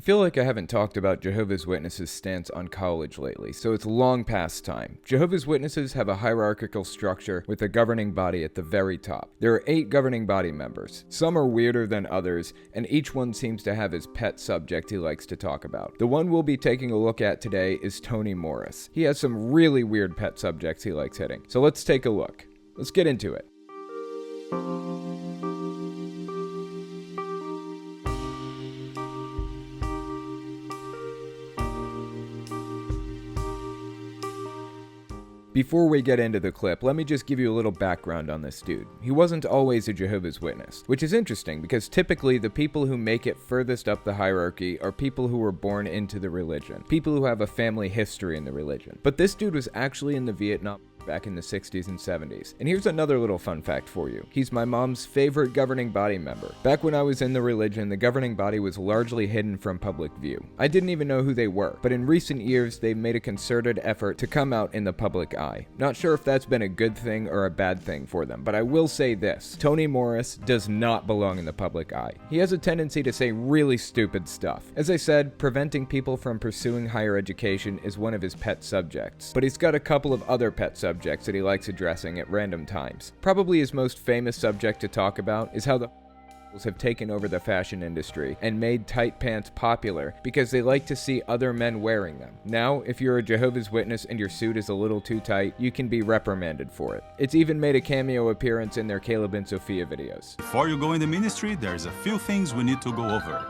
I feel like I haven't talked about Jehovah's Witnesses' stance on college lately, so it's long past time. Jehovah's Witnesses have a hierarchical structure with a governing body at the very top. There are 8 governing body members. Some are weirder than others, and each one seems to have his pet subject he likes to talk about. The one we'll be taking a look at today is Tony Morris. He has some really weird pet subjects he likes hitting, so let's take a look. Let's get into it. Before we get into the clip, let me just give you a little background on this dude. He wasn't always a Jehovah's Witness, which is interesting because typically the people who make it furthest up the hierarchy are people who were born into the religion, people who have a family history in the religion. But this dude was actually in the Vietnam back in the 60s and 70s. And here's another little fun fact for you. He's my mom's favorite governing body member. Back when I was in the religion, the governing body was largely hidden from public view. I didn't even know who they were, but in recent years, they've made a concerted effort to come out in the public eye. Not sure if that's been a good thing or a bad thing for them, but I will say this. Tony Morris does not belong in the public eye. He has a tendency to say really stupid stuff. As I said, preventing people from pursuing higher education is one of his pet subjects, but he's got a couple of other pet subjects that he likes addressing at random times. Probably his most famous subject to talk about is how the have taken over the fashion industry and made tight pants popular because they like to see other men wearing them. Now, if you're a Jehovah's Witness and your suit is a little too tight, you can be reprimanded for it. It's even made a cameo appearance in their Caleb and Sophia videos. Before you go in the ministry, there's a few things we need to go over.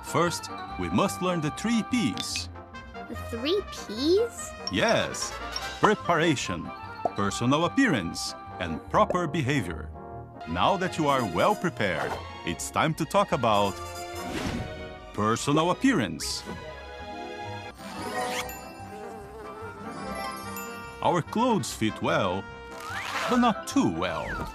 First, we must learn the 3 P's. The 3 P's? Yes, preparation, personal appearance, and proper behavior. Now that you are well prepared, it's time to talk about personal appearance. Our clothes fit well, but not too well.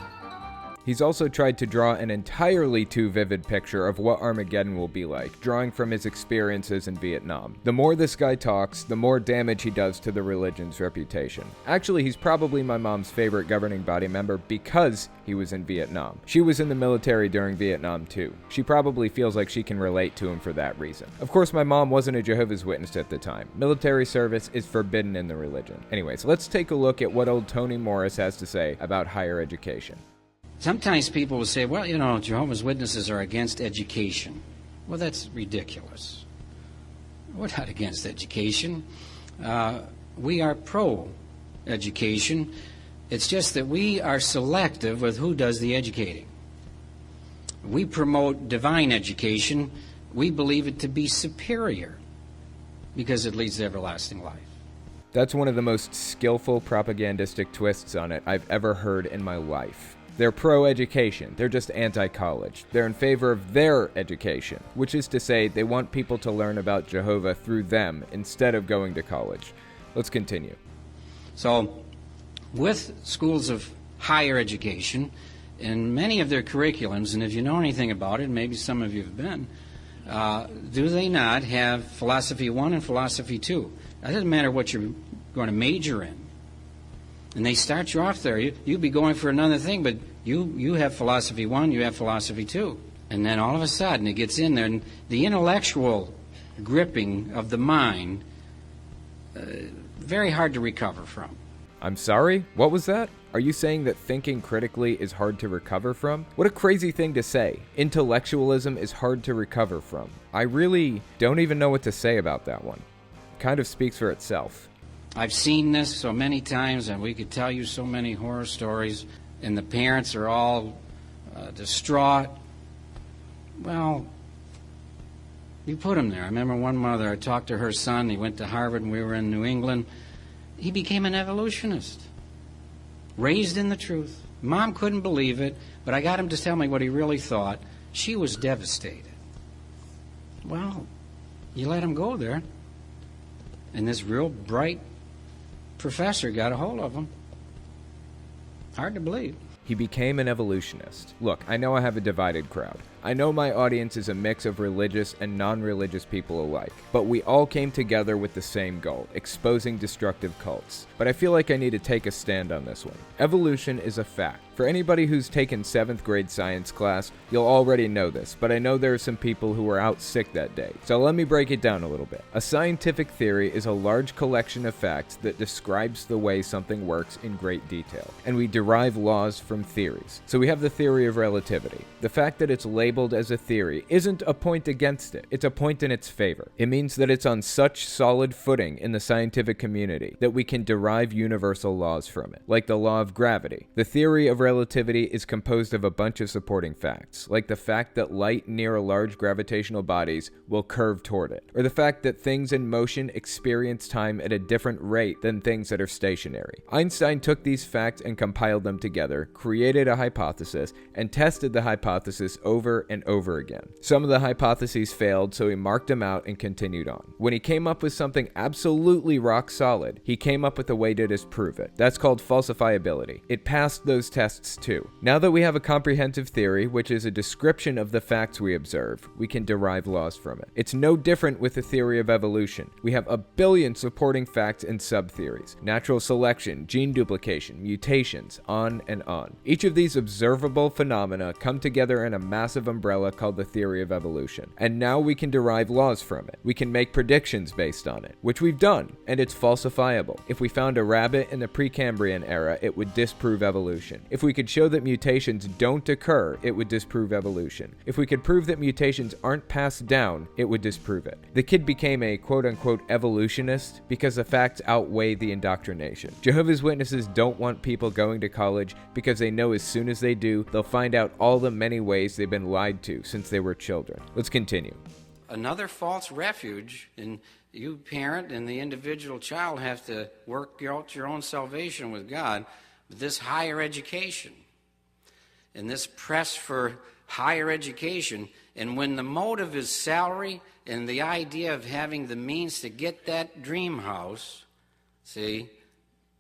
He's also tried to draw an entirely too vivid picture of what Armageddon will be like, drawing from his experiences in Vietnam. The more this guy talks, the more damage he does to the religion's reputation. Actually, he's probably my mom's favorite governing body member because he was in Vietnam. She was in the military during Vietnam too. She probably feels like she can relate to him for that reason. Of course, my mom wasn't a Jehovah's Witness at the time. Military service is forbidden in the religion. Anyways, let's take a look at what old Tony Morris has to say about higher education. Sometimes people will say, well, you know, Jehovah's Witnesses are against education. Well, that's ridiculous. We're not against education. We are pro-education. It's just that we are selective with who does the educating. We promote divine education. We believe it to be superior because it leads to everlasting life. That's one of the most skillful propagandistic twists on it I've ever heard in my life. They're pro-education, they're just anti-college. They're in favor of their education, which is to say they want people to learn about Jehovah through them instead of going to college. Let's continue. So, with schools of higher education, in many of their curriculums, and if you know anything about it, maybe some of you have been, do they not have Philosophy 1 and Philosophy 2? It doesn't matter what you're going to major in. And they start you off there. You'd be going for another thing, but you have Philosophy 1, you have Philosophy 2. And then all of a sudden it gets in there, and the intellectual gripping of the mind, very hard to recover from. I'm sorry? What was that? Are you saying that thinking critically is hard to recover from? What a crazy thing to say. Intellectualism is hard to recover from. I really don't even know what to say about that one. It kind of speaks for itself. I've seen this so many times, and we could tell you so many horror stories, and the parents are all distraught. Well, you put them there. I remember one mother, I talked to her son, he went to Harvard and we were in New England. He became an evolutionist, raised in the truth. Mom couldn't believe it, but I got him to tell me what he really thought. She was devastated. Well, you let him go there, and this real bright professor got a hold of him. Hard to believe. He became an evolutionist. Look, I know I have a divided crowd. I know my audience is a mix of religious and non-religious people alike, but we all came together with the same goal, exposing destructive cults. But I feel like I need to take a stand on this one. Evolution is a fact. For anybody who's taken 7th grade science class, you'll already know this, but I know there are some people who were out sick that day, so let me break it down a little bit. A scientific theory is a large collection of facts that describes the way something works in great detail, and we derive laws from theories. So we have the theory of relativity. The fact that it's labeled as a theory isn't a point against it, it's a point in its favor. It means that it's on such solid footing in the scientific community that we can derive universal laws from it, like the law of gravity. The theory of relativity is composed of a bunch of supporting facts, like the fact that light near a large gravitational bodies will curve toward it, or the fact that things in motion experience time at a different rate than things that are stationary. Einstein took these facts and compiled them together, created a hypothesis, and tested the hypothesis over and over again. Some of the hypotheses failed, so he marked them out and continued on. When he came up with something absolutely rock solid, he came up with a way to disprove it. That's called falsifiability. It passed those tests too. Now that we have a comprehensive theory, which is a description of the facts we observe, we can derive laws from it. It's no different with the theory of evolution. We have a billion supporting facts and sub-theories. Natural selection, gene duplication, mutations, on and on. Each of these observable phenomena come together in a massive umbrella called the theory of evolution. And now we can derive laws from it. We can make predictions based on it, which we've done, and it's falsifiable. If we found a rabbit in the Precambrian era, it would disprove evolution. If we could show that mutations don't occur, it would disprove evolution. If we could prove that mutations aren't passed down, it would disprove it. The kid became a quote-unquote evolutionist because the facts outweigh the indoctrination. Jehovah's Witnesses don't want people going to college because they know as soon as they do, they'll find out all the many ways they've been lied to since they were children. Let's continue. Another false refuge, and you parent and the individual child have to work out your own salvation with God. This higher education and this press for higher education, and when the motive is salary and the idea of having the means to get that dream house, see,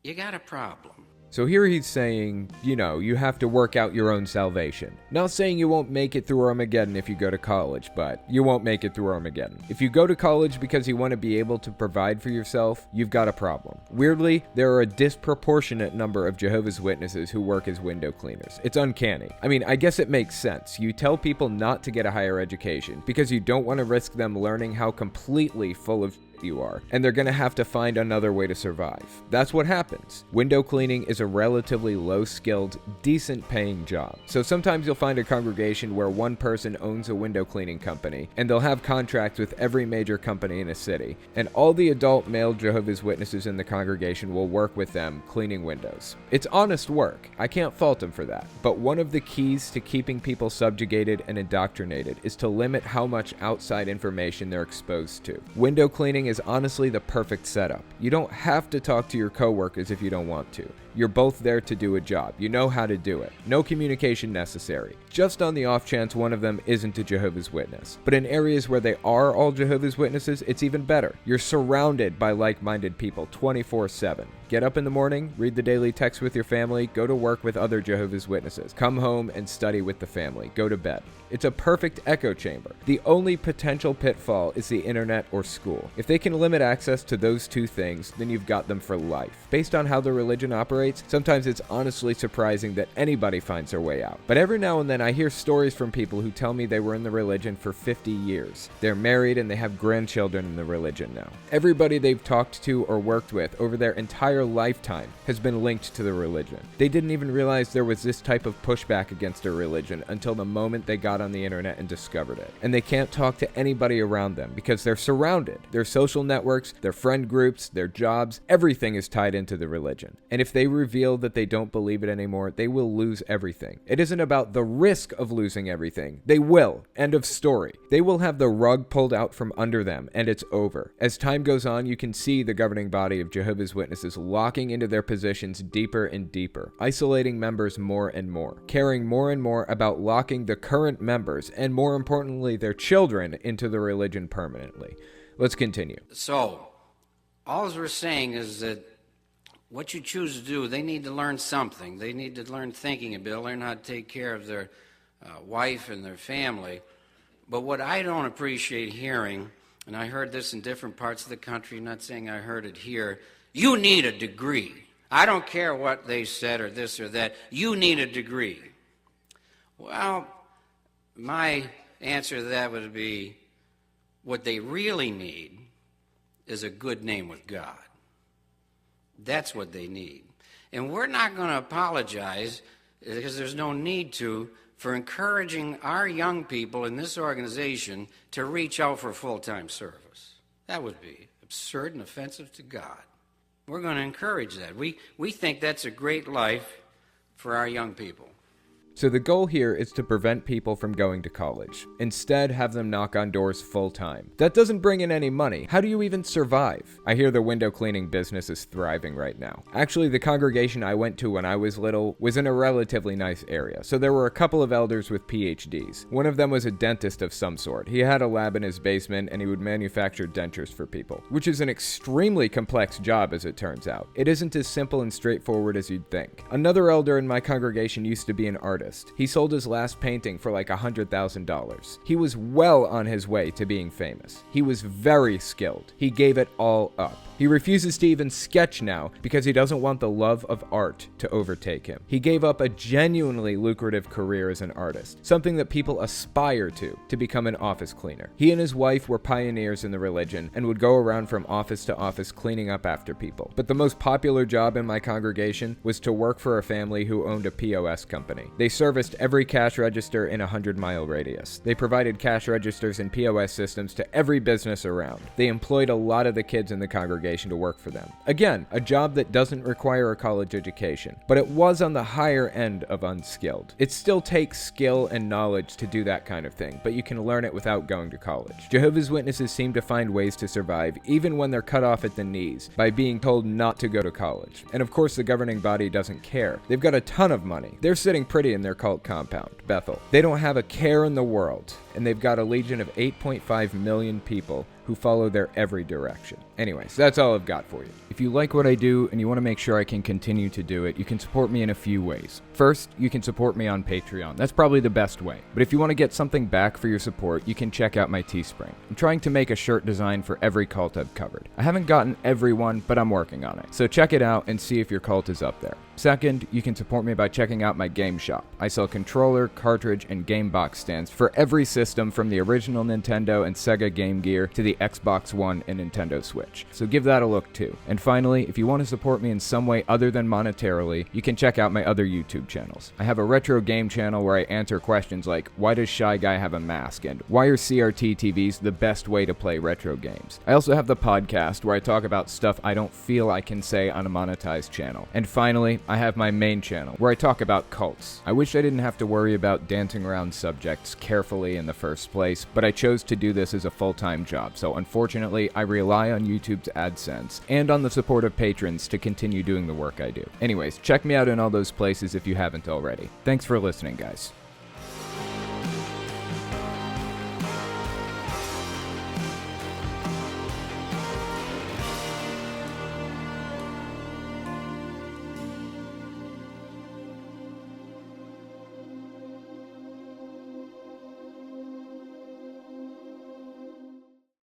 you got a problem. So here he's saying, you have to work out your own salvation. Not saying you won't make it through Armageddon if you go to college, but you won't make it through Armageddon. If you go to college because you want to be able to provide for yourself, you've got a problem. Weirdly, there are a disproportionate number of Jehovah's Witnesses who work as window cleaners. It's uncanny. I mean, I guess it makes sense. You tell people not to get a higher education because you don't want to risk them learning how completely full of you are, and they're gonna have to find another way to survive. That's what happens. Window cleaning is a relatively low-skilled, decent-paying job. So sometimes you'll find a congregation where one person owns a window cleaning company, and they'll have contracts with every major company in a city, and all the adult male Jehovah's Witnesses in the congregation will work with them cleaning windows. It's honest work. I can't fault them for that. But one of the keys to keeping people subjugated and indoctrinated is to limit how much outside information they're exposed to. Window cleaning is honestly the perfect setup. You don't have to talk to your coworkers if you don't want to. You're both there to do a job. You know how to do it. No communication necessary. Just on the off chance one of them isn't a Jehovah's Witness. But in areas where they are all Jehovah's Witnesses, it's even better. You're surrounded by like-minded people 24/7. Get up in the morning, read the daily text with your family, go to work with other Jehovah's Witnesses, come home and study with the family, go to bed. It's a perfect echo chamber. The only potential pitfall is the internet or school. If they can limit access to those two things, then you've got them for life. Based on how the religion operates, sometimes it's honestly surprising that anybody finds their way out. But every now and then I hear stories from people who tell me they were in the religion for 50 years. They're married and they have grandchildren in the religion now. Everybody they've talked to or worked with over their entire lifetime has been linked to the religion. They didn't even realize there was this type of pushback against a religion until the moment they got on the internet and discovered it. And they can't talk to anybody around them because they're surrounded. Their social networks, their friend groups, their jobs, everything is tied into the religion. And if they reveal that they don't believe it anymore, they will lose everything. It isn't about the risk of losing everything. They will. End of story. They will have the rug pulled out from under them, and it's over. As time goes on, you can see the governing body of Jehovah's Witnesses locking into their positions deeper and deeper, isolating members more and more, caring more and more about locking the current members, and more importantly, their children, into the religion permanently. Let's continue. So, all we're saying is that what you choose to do, they need to learn something. They need to learn thinking ability, learn how to take care of their wife and their family. But what I don't appreciate hearing, and I heard this in different parts of the country, not saying I heard it here, you need a degree. I don't care what they said or this or that, you need a degree. Well, my answer to that would be, what they really need is a good name with God. That's what they need. And we're not going to apologize, because there's no need to, for encouraging our young people in this organization to reach out for full-time service. That would be absurd and offensive to God. We're going to encourage that. We think that's a great life for our young people. So the goal here is to prevent people from going to college. Instead, have them knock on doors full time. That doesn't bring in any money. How do you even survive? I hear the window cleaning business is thriving right now. Actually, the congregation I went to when I was little was in a relatively nice area, so there were a couple of elders with PhDs. One of them was a dentist of some sort. He had a lab in his basement and he would manufacture dentures for people, which is an extremely complex job as it turns out. It isn't as simple and straightforward as you'd think. Another elder in my congregation used to be an artist. He sold his last painting for like $100,000. He was well on his way to being famous. He was very skilled. He gave it all up. He refuses to even sketch now because he doesn't want the love of art to overtake him. He gave up a genuinely lucrative career as an artist, something that people aspire to become an office cleaner. He and his wife were pioneers in the religion and would go around from office to office cleaning up after people. But the most popular job in my congregation was to work for a family who owned a POS company. They serviced every cash register in a 100-mile radius. They provided cash registers and POS systems to every business around. They employed a lot of the kids in the congregation to work for them. Again, a job that doesn't require a college education, but it was on the higher end of unskilled. It still takes skill and knowledge to do that kind of thing, but you can learn it without going to college. Jehovah's Witnesses seem to find ways to survive even when they're cut off at the knees by being told not to go to college. And of course the governing body doesn't care. They've got a ton of money. They're sitting pretty in their cult compound, Bethel. They don't have a care in the world, and they've got a legion of 8.5 million people who follow their every direction. Anyways, that's all I've got for you. If you like what I do and you want to make sure I can continue to do it, you can support me in a few ways. First, you can support me on Patreon. That's probably the best way. But if you want to get something back for your support, you can check out my Teespring. I'm trying to make a shirt design for every cult I've covered. I haven't gotten every one, but I'm working on it. So check it out and see if your cult is up there. Second, you can support me by checking out my game shop. I sell controller, cartridge, and game box stands for every system from the original Nintendo and Sega Game Gear to the Xbox One and Nintendo Switch. So give that a look too. And finally, if you want to support me in some way other than monetarily, you can check out my other YouTube channels. I have a retro game channel where I answer questions like, why does Shy Guy have a mask? And why are CRT TVs the best way to play retro games? I also have the podcast where I talk about stuff I don't feel I can say on a monetized channel. And finally, I have my main channel where I talk about cults. I wish I didn't have to worry about dancing around subjects carefully in the first place, but I chose to do this as a full-time job, so unfortunately I rely on YouTube's AdSense and on the support of patrons to continue doing the work I do. Anyways, check me out in all those places if you haven't already. Thanks for listening, guys.